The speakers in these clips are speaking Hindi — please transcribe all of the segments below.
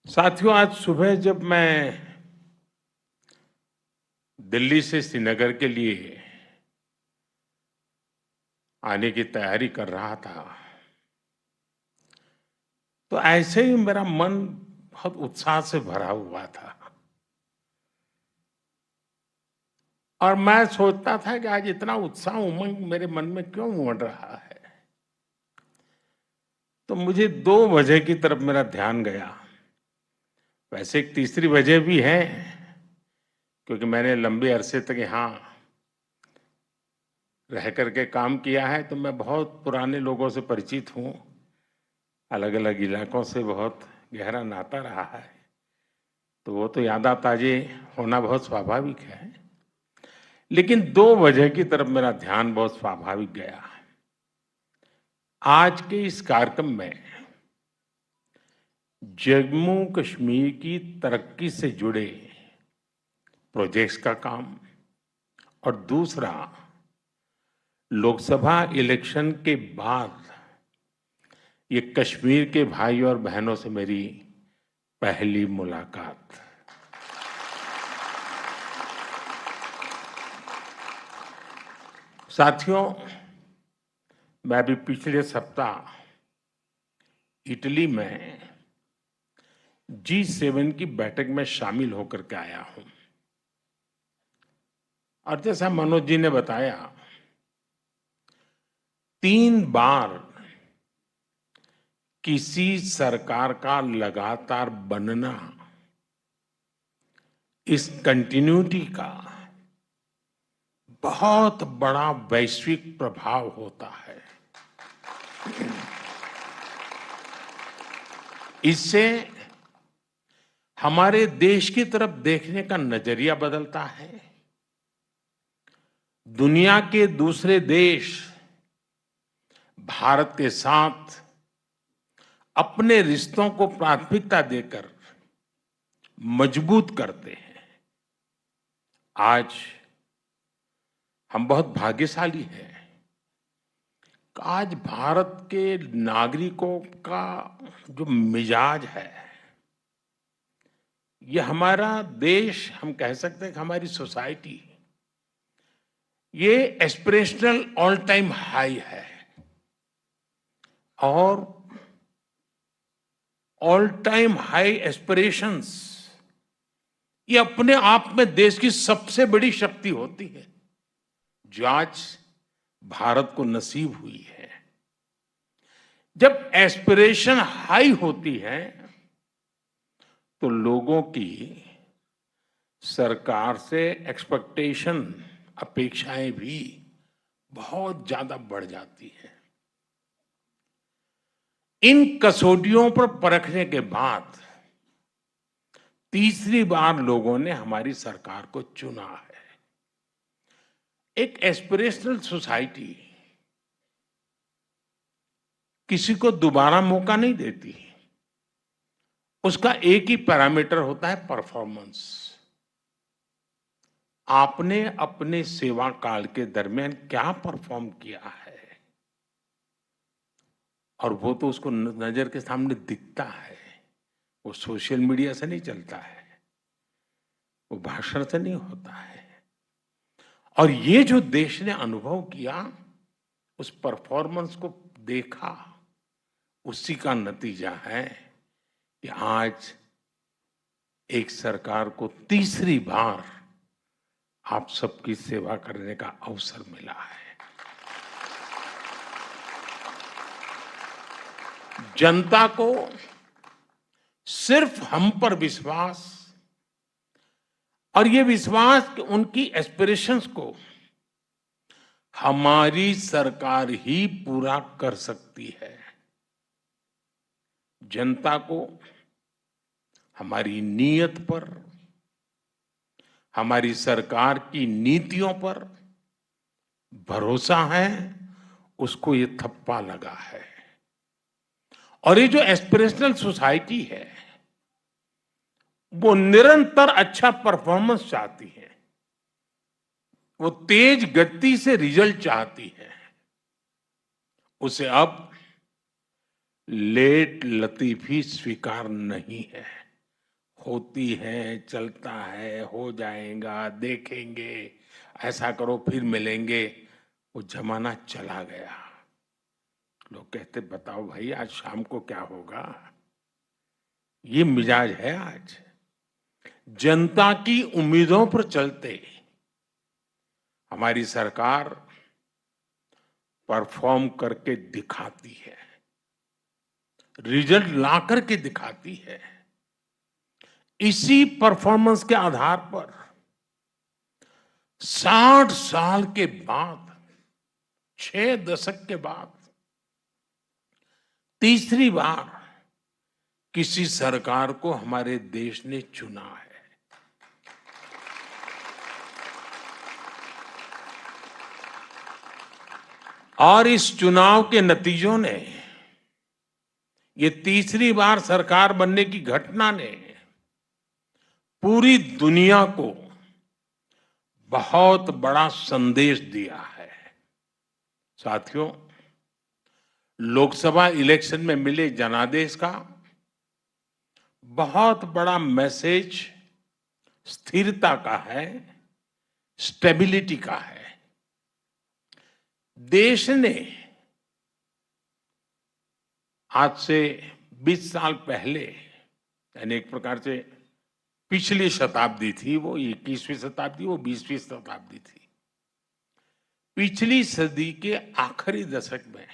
साथियों, आज सुबह जब मैं दिल्ली से श्रीनगर के लिए आने की तैयारी कर रहा था, तो ऐसे ही मेरा मन बहुत उत्साह से भरा हुआ था और मैं सोचता था कि आज इतना उत्साह उमंग मेरे मन में क्यों उमड़ रहा है। तो मुझे 2 वजह की तरफ मेरा ध्यान गया। वैसे एक तीसरी वजह भी है, क्योंकि मैंने लंबे अरसे तक यहाँ रह करके काम किया है, तो मैं बहुत पुराने लोगों से परिचित हूँ। अलग अलग इलाकों से बहुत गहरा नाता रहा है, तो वो तो यादें ताजे होना बहुत स्वाभाविक है। लेकिन 2 वजह की तरफ मेरा ध्यान बहुत स्वाभाविक गया। आज के इस कार्यक्रम में जम्मू कश्मीर की तरक्की से जुड़े प्रोजेक्ट्स का काम और दूसरा लोकसभा इलेक्शन के बाद ये कश्मीर के भाई और बहनों से मेरी पहली मुलाकात। साथियों, मैं अभी पिछले सप्ताह इटली में G7 की बैठक में शामिल होकर के आया हूं और जैसा मनोज जी ने बताया, 3 बार किसी सरकार का लगातार बनना इस कंटिन्यूटी का बहुत बड़ा वैश्विक प्रभाव होता है। इससे हमारे देश की तरफ देखने का नजरिया बदलता है। दुनिया के दूसरे देश भारत के साथ अपने रिश्तों को प्राथमिकता देकर मजबूत करते हैं। आज हम बहुत भाग्यशाली हैं। आज भारत के नागरिकों का जो मिजाज है, ये हमारा देश, हम कह सकते हैं कि हमारी सोसाइटी, ये एस्पिरेशनल ऑल टाइम हाई है और ऑल टाइम हाई एस्पिरेशंस ये अपने आप में देश की सबसे बड़ी शक्ति होती है, जो आज भारत को नसीब हुई है। जब एस्पिरेशन हाई होती है तो लोगों की सरकार से एक्सपेक्टेशन, अपेक्षाएं भी बहुत ज्यादा बढ़ जाती है। इन कसौटियों पर परखने के बाद तीसरी बार लोगों ने हमारी सरकार को चुना है। एक एस्पिरेशनल सोसाइटी किसी को दोबारा मौका नहीं देती। उसका एक ही पैरामीटर होता है, परफॉर्मेंस। आपने अपने सेवा काल के दरमियान क्या परफॉर्म किया है, और वो तो उसको नजर के सामने दिखता है। वो सोशल मीडिया से नहीं चलता है, वो भाषण से नहीं होता है। और ये जो देश ने अनुभव किया, उस परफॉर्मेंस को देखा, उसी का नतीजा है कि आज एक सरकार को तीसरी बार आप सबकी सेवा करने का अवसर मिला है। जनता को सिर्फ हम पर विश्वास, और ये विश्वास कि उनकी एस्पिरेशंस को हमारी सरकार ही पूरा कर सकती है। जनता को हमारी नीयत पर, हमारी सरकार की नीतियों पर भरोसा है, उसको ये थप्पा लगा है। और ये जो एस्पिरेशनल सोसाइटी है, वो निरंतर अच्छा परफॉर्मेंस चाहती है, वो तेज गति से रिजल्ट चाहती है। उसे अब लेट लतीफी स्वीकार नहीं है। होती है, चलता है, हो जाएगा, देखेंगे, ऐसा करो फिर मिलेंगे, वो जमाना चला गया। लोग कहते बताओ भाई आज शाम को क्या होगा। ये मिजाज है आज। जनता की उम्मीदों पर चलते हमारी सरकार परफॉर्म करके दिखाती है, रिजल्ट ला करके दिखाती है। इसी परफॉर्मेंस के आधार पर 60 साल के बाद, 6 दशक के बाद तीसरी बार किसी सरकार को हमारे देश ने चुना है। और इस चुनाव के नतीजों ने, ये तीसरी बार सरकार बनने की घटना ने पूरी दुनिया को बहुत बड़ा संदेश दिया है। साथियों, लोकसभा इलेक्शन में मिले जनादेश का बहुत बड़ा मैसेज स्थिरता का है, स्टेबिलिटी का है। देश ने आज से 20 साल पहले, यानी एक प्रकार से पिछली शताब्दी थी, वो 21वीं शताब्दी, वो 20वीं शताब्दी थी। पिछली सदी के आखिरी दशक में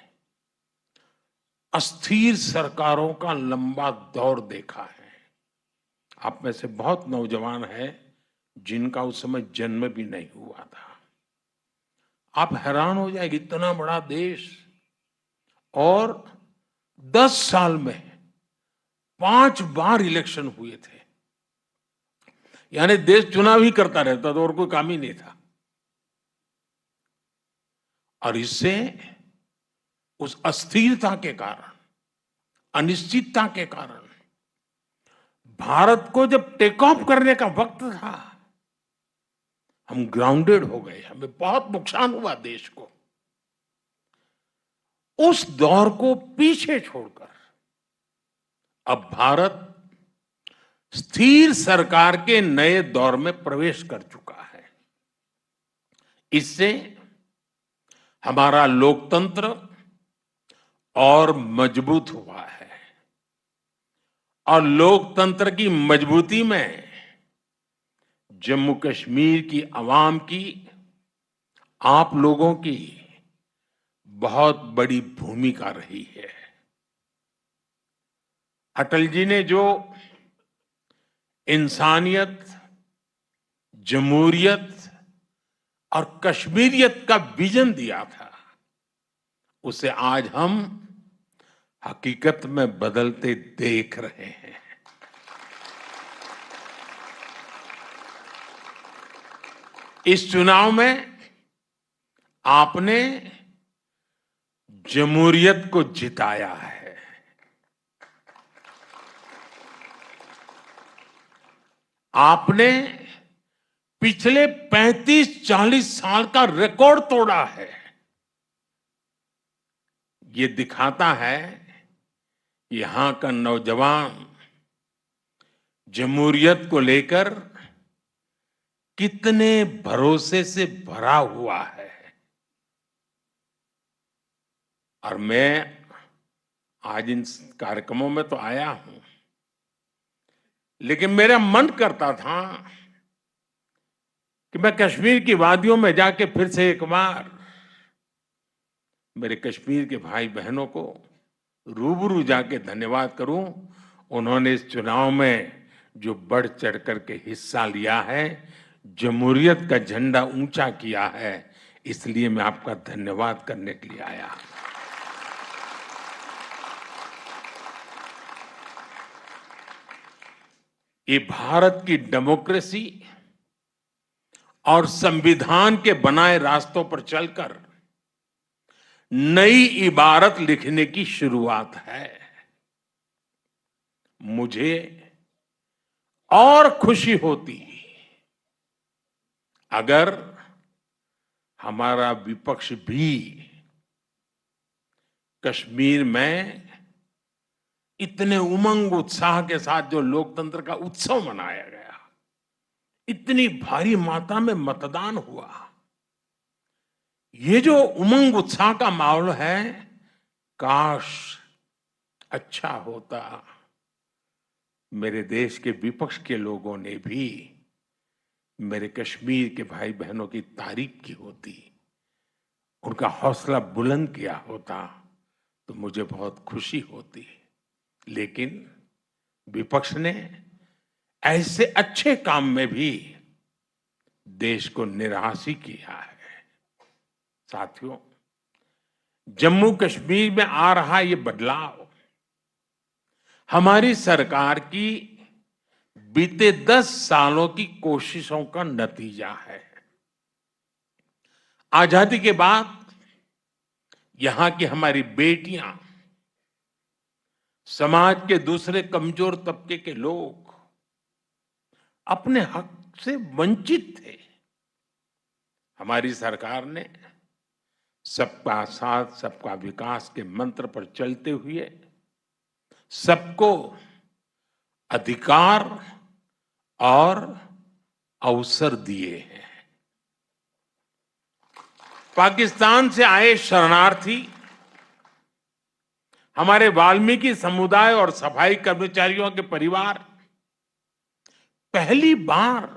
अस्थिर सरकारों का लंबा दौर देखा है। आप में से बहुत नौजवान हैं जिनका उस समय जन्म भी नहीं हुआ था। आप हैरान हो जाएंगे, इतना बड़ा देश और 10 साल में 5 बार इलेक्शन हुए थे। यानी देश चुनाव ही करता रहता था और कोई काम ही नहीं था। और इससे उस अस्थिरता के कारण, अनिश्चितता के कारण भारत को जब टेक ऑफ करने का वक्त था, हम ग्राउंडेड हो गए, हमें बहुत नुकसान हुआ देश को। उस दौर को पीछे छोड़कर अब भारत स्थिर सरकार के नए दौर में प्रवेश कर चुका है। इससे हमारा लोकतंत्र और मजबूत हुआ है। और लोकतंत्र की मजबूती में जम्मू कश्मीर की आवाम की, आप लोगों की बहुत बड़ी भूमिका रही है। अटल जी ने जो इंसानियत, जमहूरियत और कश्मीरियत का विजन दिया था, उसे आज हम हकीकत में बदलते देख रहे हैं। इस चुनाव में आपने जमहूरियत को जिताया है। आपने पिछले 35-40 साल का रिकॉर्ड तोड़ा है। ये दिखाता है यहां का नौजवान जमहूरियत को लेकर कितने भरोसे से भरा हुआ है। और मैं आज इन कार्यक्रमों में तो आया हूं, लेकिन मेरा मन करता था कि मैं कश्मीर की वादियों में जाके फिर से एक बार मेरे कश्मीर के भाई बहनों को रूबरू जाके धन्यवाद करूं। उन्होंने इस चुनाव में जो बढ़ चढ़ करके हिस्सा लिया है, जमहूरियत का झंडा ऊंचा किया है, इसलिए मैं आपका धन्यवाद करने के लिए आया। ये भारत की डेमोक्रेसी और संविधान के बनाए रास्तों पर चलकर नई इबारत लिखने की शुरुआत है। मुझे और खुशी होती अगर हमारा विपक्ष भी कश्मीर में इतने उमंग उत्साह के साथ जो लोकतंत्र का उत्सव मनाया गया, इतनी भारी मात्रा में मतदान हुआ, ये जो उमंग उत्साह का माहौल है, काश अच्छा होता मेरे देश के विपक्ष के लोगों ने भी मेरे कश्मीर के भाई बहनों की तारीफ की होती, उनका हौसला बुलंद किया होता तो मुझे बहुत खुशी होती। लेकिन विपक्ष ने ऐसे अच्छे काम में भी देश को निराश ही किया है। साथियों, जम्मू कश्मीर में आ रहा ये बदलाव हमारी सरकार की बीते 10 सालों की कोशिशों का नतीजा है। आजादी के बाद यहां की हमारी बेटियां, समाज के दूसरे कमजोर तबके के लोग अपने हक से वंचित थे। हमारी सरकार ने सबका साथ सबका विकास के मंत्र पर चलते हुए सबको अधिकार और अवसर दिए हैं। पाकिस्तान से आए शरणार्थी, हमारे वाल्मीकि समुदाय और सफाई कर्मचारियों के परिवार पहली बार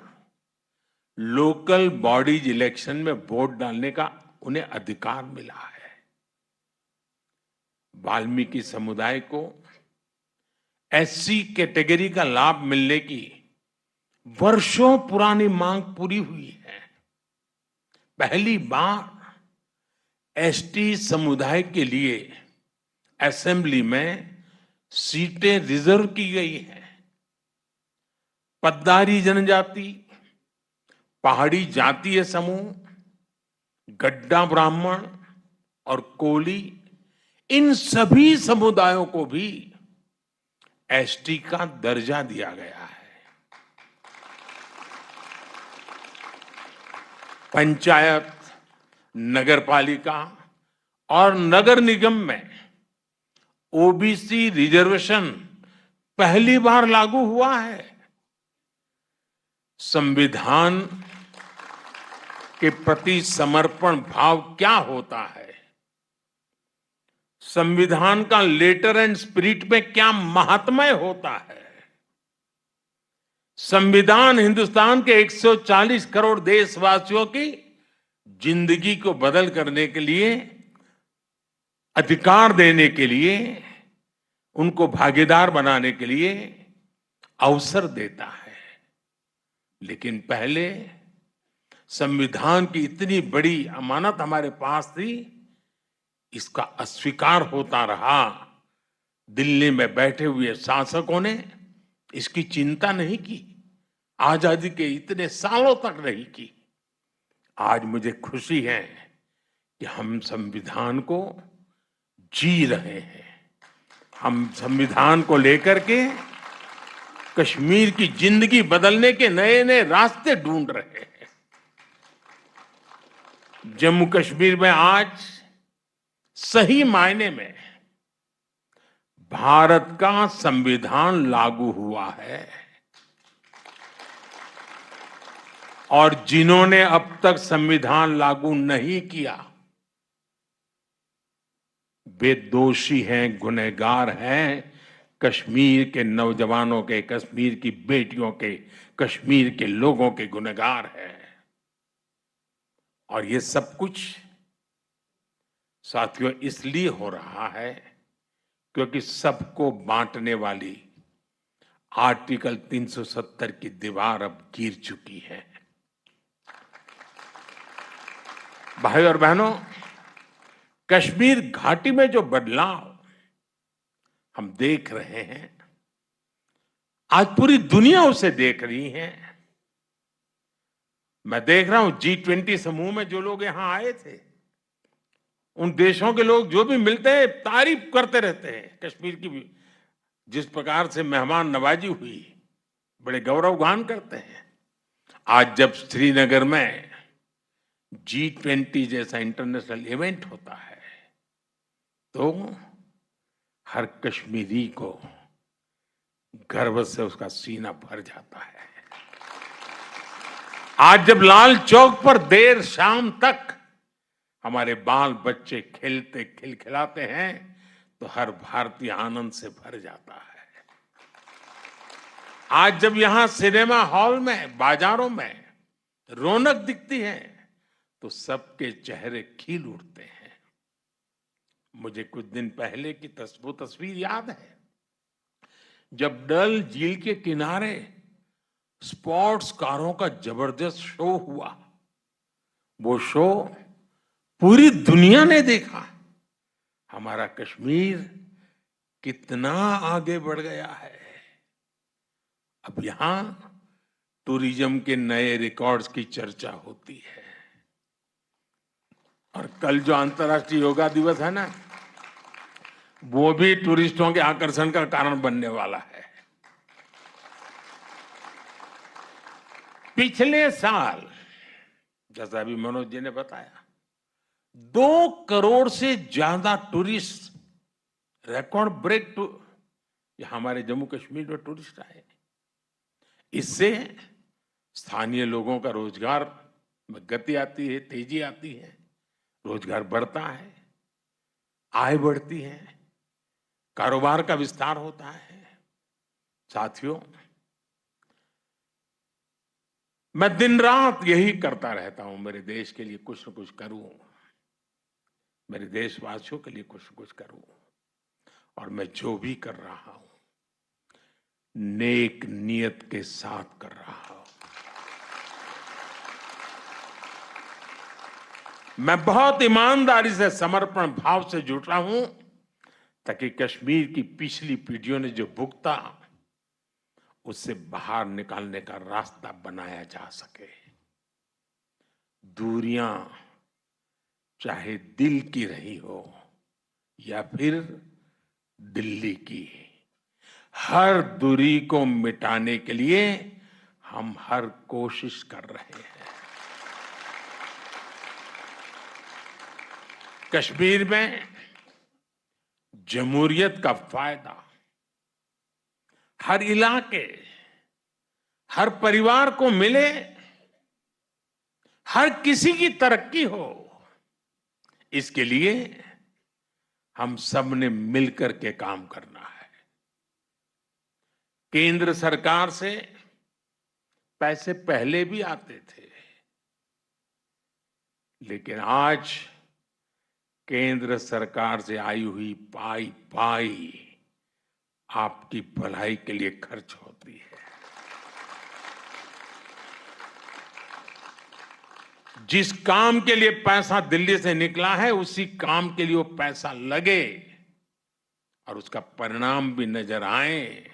लोकल बॉडीज इलेक्शन में वोट डालने का उन्हें अधिकार मिला है। वाल्मीकि समुदाय को एससी कैटेगरी का लाभ मिलने की वर्षों पुरानी मांग पूरी हुई है। पहली बार एसटी समुदाय के लिए असेंबली में सीटें रिजर्व की गई हैं। पद्दारी जनजाति, पहाड़ी जातीय समूह, गड्ढा ब्राह्मण और कोली, इन सभी समुदायों को भी एसटी का दर्जा दिया गया है। पंचायत, नगरपालिका और नगर निगम में ओबीसी रिजर्वेशन पहली बार लागू हुआ है। संविधान के प्रति समर्पण भाव क्या होता है, संविधान का लेटर एंड स्पिरिट में क्या महात्म्य होता है। संविधान हिंदुस्तान के 140 करोड़ देशवासियों की जिंदगी को बदल करने के लिए, अधिकार देने के लिए, उनको भागीदार बनाने के लिए अवसर देता है। लेकिन पहले संविधान की इतनी बड़ी अमानत हमारे पास थी, इसका अस्वीकार होता रहा। दिल्ली में बैठे हुए शासकों ने इसकी चिंता नहीं की, आजादी के इतने सालों तक नहीं की। आज मुझे खुशी है कि हम संविधान को जी रहे हैं। हम संविधान को लेकर के कश्मीर की जिंदगी बदलने के नए नए रास्ते ढूंढ रहे हैं। जम्मू कश्मीर में आज सही मायने में भारत का संविधान लागू हुआ है और जिन्होंने अब तक संविधान लागू नहीं किया वे दोषी हैं, गुनहगार हैं। कश्मीर के नौजवानों के, कश्मीर की बेटियों के, कश्मीर के लोगों के गुनहगार हैं। और ये सब कुछ साथियों इसलिए हो रहा है क्योंकि सबको बांटने वाली आर्टिकल 370 की दीवार अब गिर चुकी है। भाई और बहनों, कश्मीर घाटी में जो बदलाव हम देख रहे हैं, आज पूरी दुनिया उसे देख रही है। मैं देख रहा हूं G20 समूह में जो लोग यहां आए थे, उन देशों के लोग जो भी मिलते हैं तारीफ करते रहते हैं कश्मीर की भी। जिस प्रकार से मेहमान नवाजी हुई, बड़े गौरव गान करते हैं। आज जब श्रीनगर में G20 जैसा इंटरनेशनल इवेंट होता है तो हर कश्मीरी को गर्व से उसका सीना भर जाता है। आज जब लाल चौक पर देर शाम तक हमारे बाल बच्चे खेलते खिलखिलाते हैं तो हर भारतीय आनंद से भर जाता है। आज जब यहां सिनेमा हॉल में, बाजारों में रौनक दिखती है तो सबके चेहरे खिल उठते हैं। मुझे कुछ दिन पहले की वो तस्वीर याद है जब डल झील के किनारे स्पोर्ट्स कारों का जबरदस्त शो हुआ। वो शो पूरी दुनिया ने देखा। हमारा कश्मीर कितना आगे बढ़ गया है। अब यहां टूरिज्म के नए रिकॉर्ड्स की चर्चा होती है। और कल जो अंतर्राष्ट्रीय योगा दिवस है ना, वो भी टूरिस्टों के आकर्षण का कारण बनने वाला है। पिछले साल, जैसा अभी मनोज जी ने बताया, 2 करोड़ से ज्यादा टूरिस्ट, रिकॉर्ड ब्रेक हमारे जम्मू कश्मीर में टूरिस्ट आए। इससे स्थानीय लोगों का रोजगार में गति आती है, तेजी आती है, रोजगार बढ़ता है, आय बढ़ती है, कारोबार का विस्तार होता है। साथियों, मैं दिन रात यही करता रहता हूं, मेरे देश के लिए कुछ न कुछ करूं, मेरे देशवासियों के लिए कुछ न कुछ करूं। और मैं जो भी कर रहा हूं नेक नियत के साथ कर रहा हूं। मैं बहुत ईमानदारी से, समर्पण भाव से जुट रहा हूं ताकि कश्मीर की पिछली पीढ़ियों ने जो भुगता उससे बाहर निकालने का रास्ता बनाया जा सके। दूरियां चाहे दिल की रही हो या फिर दिल्ली की, हर दूरी को मिटाने के लिए हम हर कोशिश कर रहे हैं। कश्मीर में जमहूरियत का फायदा हर इलाके, हर परिवार को मिले, हर किसी की तरक्की हो, इसके लिए हम सब ने मिलकर के काम करना है। केंद्र सरकार से पैसे पहले भी आते थे, लेकिन आज केंद्र सरकार से आई हुई पाई पाई आपकी भलाई के लिए खर्च होती है। जिस काम के लिए पैसा दिल्ली से निकला है उसी काम के लिए वो पैसा लगे और उसका परिणाम भी नजर आए,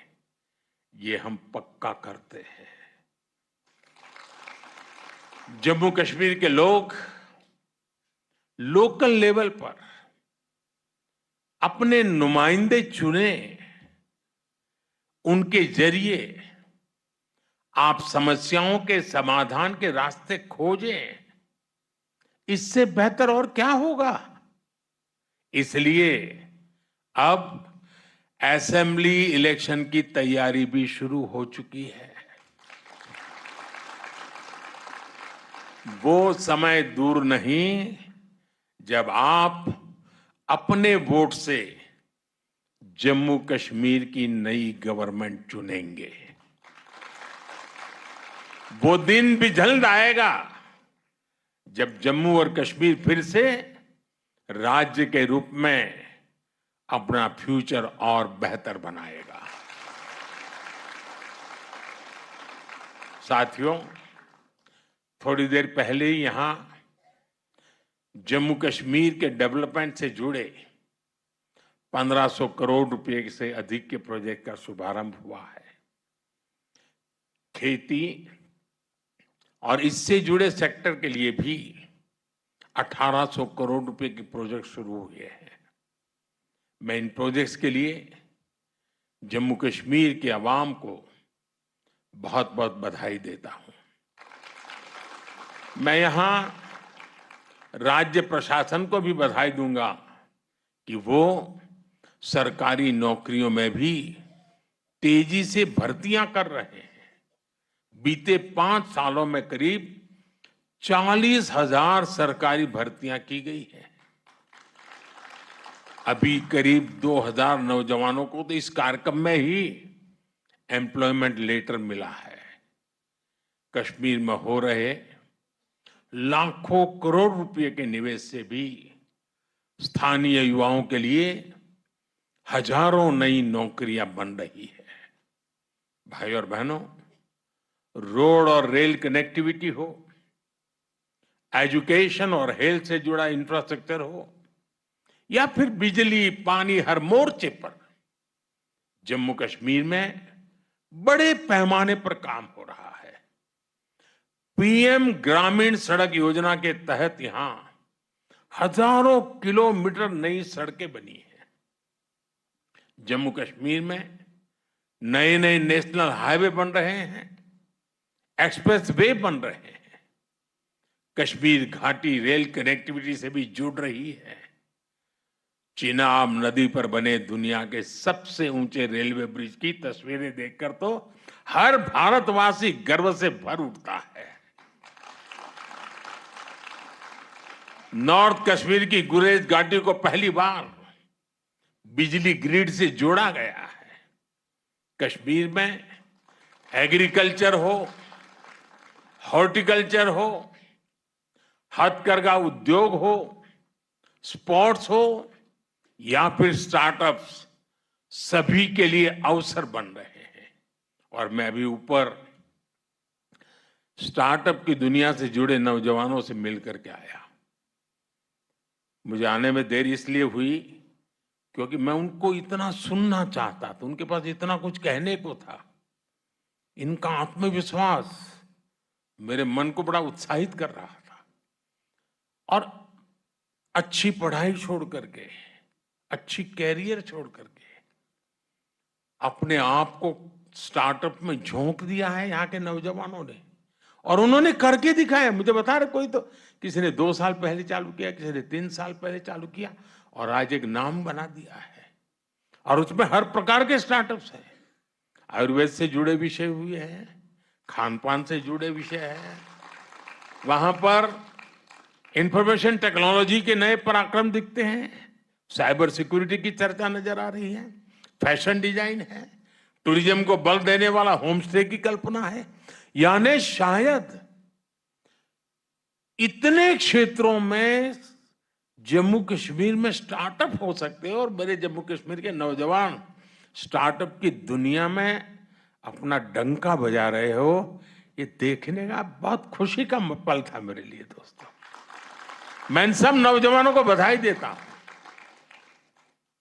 ये हम पक्का करते हैं। जम्मू कश्मीर के लोग लोकल लेवल पर अपने नुमाइंदे चुने, उनके जरिए आप समस्याओं के समाधान के रास्ते खोजें। इससे बेहतर और क्या होगा। इसलिए अब असेंबली इलेक्शन की तैयारी भी शुरू हो चुकी है। वो समय दूर नहीं जब आप अपने वोट से जम्मू कश्मीर की नई गवर्नमेंट चुनेंगे। वो दिन भी जल्द आएगा जब जम्मू और कश्मीर फिर से राज्य के रूप में अपना फ्यूचर और बेहतर बनाएगा। साथियों, थोड़ी देर पहले ही यहां जम्मू कश्मीर के डेवलपमेंट से जुड़े 1500 करोड़ रुपए से अधिक के प्रोजेक्ट का शुभारंभ हुआ है। खेती और इससे जुड़े सेक्टर के लिए भी 1800 करोड़ रुपए के प्रोजेक्ट शुरू हुए हैं। मैं इन प्रोजेक्ट्स के लिए जम्मू कश्मीर के अवाम को बहुत बहुत बधाई देता हूं। मैं यहां राज्य प्रशासन को भी बधाई दूंगा कि वो सरकारी नौकरियों में भी तेजी से भर्तियां कर रहे हैं। बीते 5 सालों में करीब 40,000 सरकारी भर्तियां की गई हैं। अभी करीब 2,000 नौजवानों को तो इस कार्यक्रम में ही एम्प्लॉयमेंट लेटर मिला है। कश्मीर में हो रहे लाखों करोड़ रुपए के निवेश से भी स्थानीय युवाओं के लिए हजारों नई नौकरियां बन रही है। भाई और बहनों, रोड और रेल कनेक्टिविटी हो, एजुकेशन और हेल्थ से जुड़ा इंफ्रास्ट्रक्चर हो, या फिर बिजली पानी, हर मोर्चे पर जम्मू कश्मीर में बड़े पैमाने पर काम हो रहा है। पीएम ग्रामीण सड़क योजना के तहत यहां हजारों किलोमीटर नई सड़कें बनी हैं। जम्मू कश्मीर में नए नए नेशनल हाईवे बन रहे हैं, एक्सप्रेस वे बन रहे हैं। कश्मीर घाटी रेल कनेक्टिविटी से भी जुड़ रही है। चिनाब नदी पर बने दुनिया के सबसे ऊंचे रेलवे ब्रिज की तस्वीरें देखकर तो हर भारतवासी गर्व से भर उठता है। नॉर्थ कश्मीर की गुरेज घाटी को पहली बार बिजली ग्रिड से जोड़ा गया है। कश्मीर में एग्रीकल्चर हो, हॉर्टिकल्चर हो, हथकरघा उद्योग हो, स्पोर्ट्स हो या फिर स्टार्टअप्स, सभी के लिए अवसर बन रहे हैं। और मैं अभी ऊपर स्टार्टअप की दुनिया से जुड़े नौजवानों से मिलकर के आया। मुझे आने में देर इसलिए हुई क्योंकि मैं उनको इतना सुनना चाहता था, उनके पास इतना कुछ कहने को था। इनका आत्मविश्वास मेरे मन को बड़ा उत्साहित कर रहा था। और अच्छी पढ़ाई छोड़ करके, अच्छी कैरियर छोड़ करके अपने आप को स्टार्टअप में झोंक दिया है यहाँ के नौजवानों ने, और उन्होंने करके दिखाया। मुझे बता रहे कोई तो किसी ने 2 साल पहले चालू किया, किसी ने 3 साल पहले चालू किया, और आज एक नाम बना दिया है। और उसमें हर प्रकार के स्टार्टअप्स हैं। आयुर्वेद से जुड़े विषय हुए हैं, खान पान से जुड़े विषय हैं, वहां पर इंफॉर्मेशन टेक्नोलॉजी के नए पराक्रम दिखते हैं, साइबर सिक्योरिटी की चर्चा नजर आ रही है, फैशन डिजाइन है, टूरिज्म को बल देने वाला होम स्टे की कल्पना है। यानी शायद इतने क्षेत्रों में जम्मू कश्मीर में स्टार्टअप हो सकते हैं, और मेरे जम्मू कश्मीर के नौजवान स्टार्टअप की दुनिया में अपना डंका बजा रहे हो, ये देखने का बहुत खुशी का पल था मेरे लिए। दोस्तों, मैं इन सब नौजवानों को बधाई देता हूं।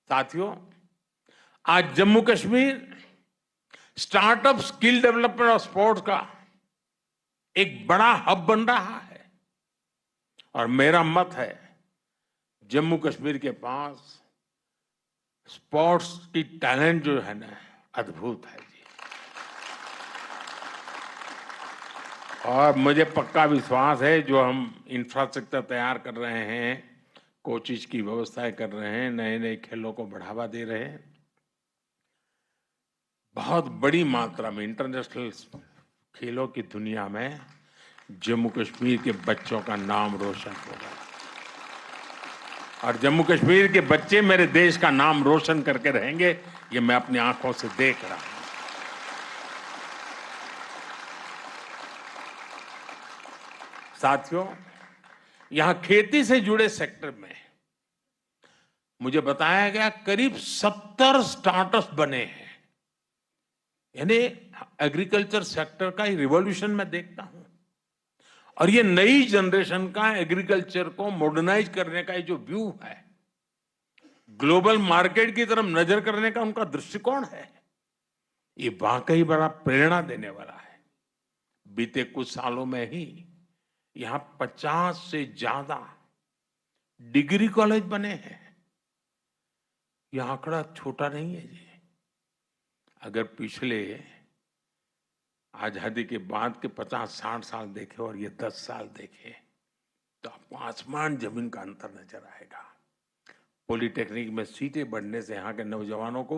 साथियों, आज Jammu Kashmir startup, skill development और स्पोर्ट्स का एक बड़ा हब बन रहा है। और मेरा मत है, जम्मू कश्मीर के पास स्पोर्ट्स की टैलेंट जो है ना, अद्भुत है जी। और मुझे पक्का विश्वास है, जो हम इंफ्रास्ट्रक्चर तैयार कर रहे हैं, कोचिज की व्यवस्थाएं कर रहे हैं, नए नए खेलों को बढ़ावा दे रहे हैं, बहुत बड़ी मात्रा में इंटरनेशनल खेलों की दुनिया में जम्मू कश्मीर के बच्चों का नाम रोशन होगा। और जम्मू कश्मीर के बच्चे मेरे देश का नाम रोशन करके रहेंगे, ये मैं अपनी आंखों से देख रहा हूं। साथियों, यहां खेती से जुड़े सेक्टर में मुझे बताया गया करीब 70 स्टार्टअप्स बने हैं। यानी एग्रीकल्चर सेक्टर का रिवॉल्यूशन मैं देखता हूं। और ये नई जनरेशन का एग्रीकल्चर को मॉडर्नाइज करने का ये जो व्यू है, ग्लोबल मार्केट की तरफ नजर करने का उनका दृष्टिकोण है, ये वाकई बड़ा प्रेरणा देने वाला है। बीते कुछ सालों में ही यहां 50 से ज्यादा डिग्री कॉलेज बने हैं। यह आंकड़ा छोटा नहीं है जी। अगर पिछले आजादी के बाद के 50-60 साल देखे और ये 10 साल देखे, तो आपको आसमान जमीन का अंतर नजर आएगा। पॉलिटेक्निक में सीटें बढ़ने से यहाँ के नौजवानों को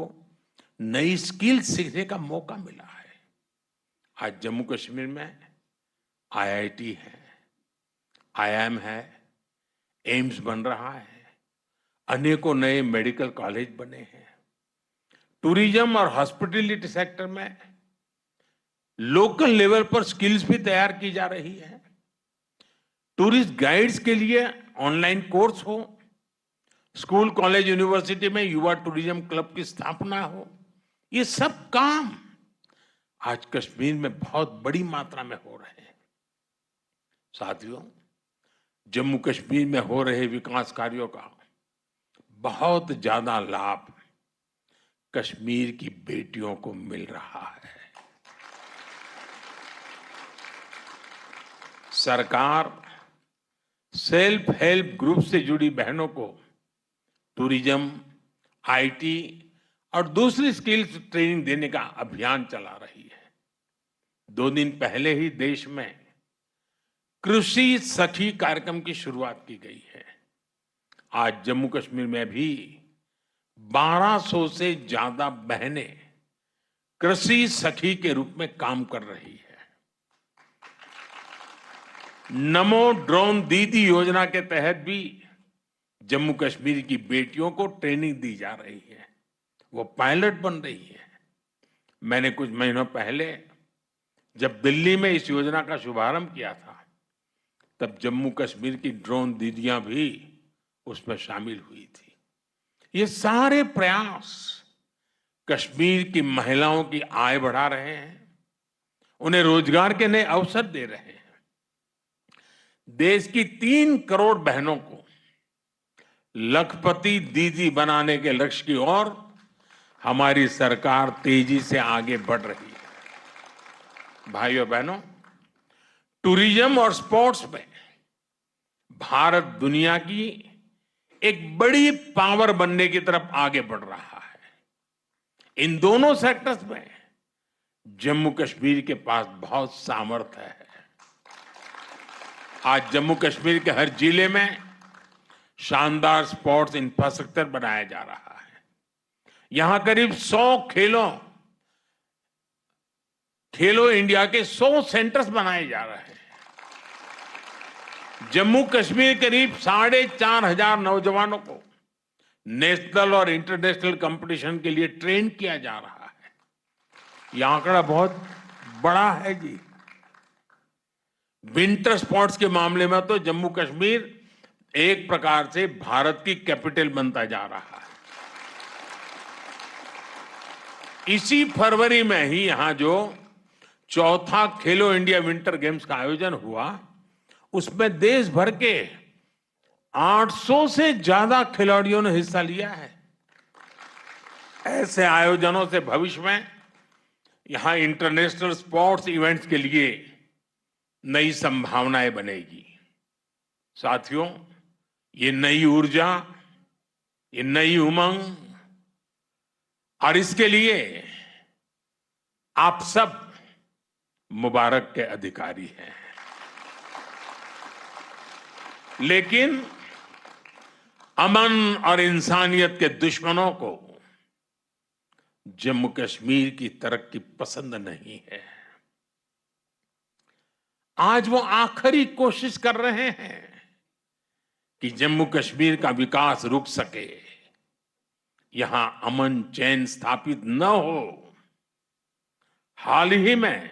नई स्किल सीखने का मौका मिला है। आज जम्मू कश्मीर में आईआईटी है, आईआईएम है, एम्स बन रहा है, अनेकों नए मेडिकल कॉलेज बने हैं। टूरिज्म और हॉस्पिटैलिटी सेक्टर में लोकल लेवल पर स्किल्स भी तैयार की जा रही है। टूरिस्ट गाइड्स के लिए ऑनलाइन कोर्स हो, स्कूल कॉलेज यूनिवर्सिटी में युवा टूरिज्म क्लब की स्थापना हो, ये सब काम आज कश्मीर में बहुत बड़ी मात्रा में हो रहे हैं। साथियों, जम्मू कश्मीर में हो रहे विकास कार्यों का बहुत ज्यादा लाभ कश्मीर की बेटियों को मिल रहा है। सरकार सेल्फ हेल्प ग्रुप से जुड़ी बहनों को टूरिज्म, आईटी और दूसरी स्किल्स ट्रेनिंग देने का अभियान चला रही है। 2 दिन पहले ही देश में कृषि सखी कार्यक्रम की शुरुआत की गई है। आज जम्मू कश्मीर में भी 1200 से ज्यादा बहनें कृषि सखी के रूप में काम कर रही है। नमो ड्रोन दीदी योजना के तहत भी जम्मू कश्मीर की बेटियों को ट्रेनिंग दी जा रही है, वो पायलट बन रही है। मैंने कुछ महीनों पहले जब दिल्ली में इस योजना का शुभारंभ किया था, तब जम्मू कश्मीर की ड्रोन दीदियां भी उसमें शामिल हुई थी। ये सारे प्रयास कश्मीर की महिलाओं की आय बढ़ा रहे हैं, उन्हें रोजगार के नए अवसर दे रहे हैं। देश की 3 करोड़ बहनों को लखपति दीदी बनाने के लक्ष्य की ओर हमारी सरकार तेजी से आगे बढ़ रही है। भाइयों बहनों, टूरिज्म और स्पोर्ट्स में भारत दुनिया की एक बड़ी पावर बनने की तरफ आगे बढ़ रहा है। इन दोनों सेक्टर्स में जम्मू कश्मीर के पास बहुत सामर्थ्य है। आज जम्मू कश्मीर के हर जिले में शानदार स्पोर्ट्स इंफ्रास्ट्रक्चर बनाया जा रहा है। यहां करीब 100 खेलो इंडिया के 100 सेंटर्स बनाए जा रहे हैं। जम्मू कश्मीर करीब 4,500 नौजवानों को नेशनल और इंटरनेशनल कंपटीशन के लिए ट्रेन किया जा रहा है। यह आंकड़ा बहुत बड़ा है जी। विंटर स्पोर्ट्स के मामले में तो जम्मू कश्मीर एक प्रकार से भारत की कैपिटल बनता जा रहा है। इसी फरवरी में ही यहां जो 4था खेलो इंडिया विंटर गेम्स का आयोजन हुआ, उसमें देश भर के 800 से ज्यादा खिलाड़ियों ने हिस्सा लिया है। ऐसे आयोजनों से भविष्य में यहां इंटरनेशनल स्पोर्ट्स इवेंट्स के लिए नई संभावनाएं बनेगी। साथियों, ये नई ऊर्जा, ये नई उमंग और इसके लिए आप सब मुबारक के अधिकारी हैं। लेकिन अमन और इंसानियत के दुश्मनों को जम्मू कश्मीर की तरक्की पसंद नहीं है। आज वो आखिरी कोशिश कर रहे हैं कि जम्मू कश्मीर का विकास रुक सके, यहां अमन चैन स्थापित न हो। हाल ही में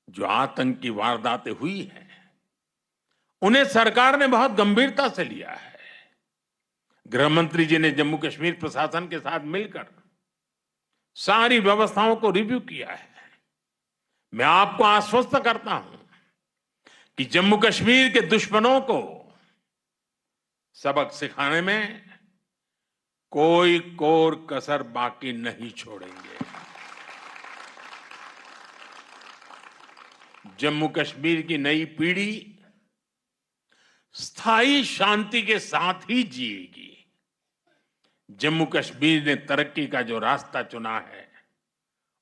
जो आतंकी वारदातें हुई हैं, उन्हें सरकार ने बहुत गंभीरता से लिया है। गृह मंत्री जी ने जम्मू कश्मीर प्रशासन के साथ मिलकर सारी व्यवस्थाओं को रिव्यू किया है। मैं आपको आश्वस्त करता हूं कि जम्मू कश्मीर के दुश्मनों को सबक सिखाने में कोई कोर कसर बाकी नहीं छोड़ेंगे। जम्मू कश्मीर की नई पीढ़ी स्थायी शांति के साथ ही जिएगी। जम्मू कश्मीर ने तरक्की का जो रास्ता चुना है,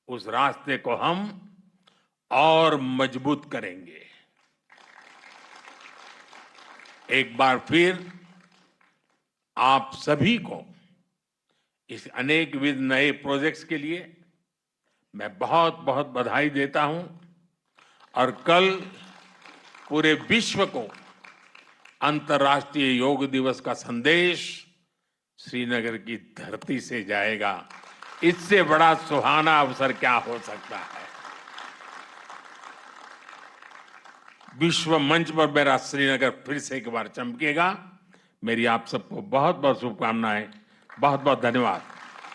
उस रास्ते को हम और मजबूत करेंगे। एक बार फिर आप सभी को इस अनेक विध नए प्रोजेक्ट्स के लिए मैं बहुत बहुत बधाई देता हूं और कल पूरे विश्व को अंतर्राष्ट्रीय योग दिवस का संदेश श्रीनगर की धरती से जाएगा। इससे बड़ा सुहाना अवसर क्या हो सकता है। विश्व मंच पर मेरा श्रीनगर फिर से एक बार चमकेगा। मेरी आप सबको बहुत बहुत शुभकामनाएं। बहुत बहुत धन्यवाद।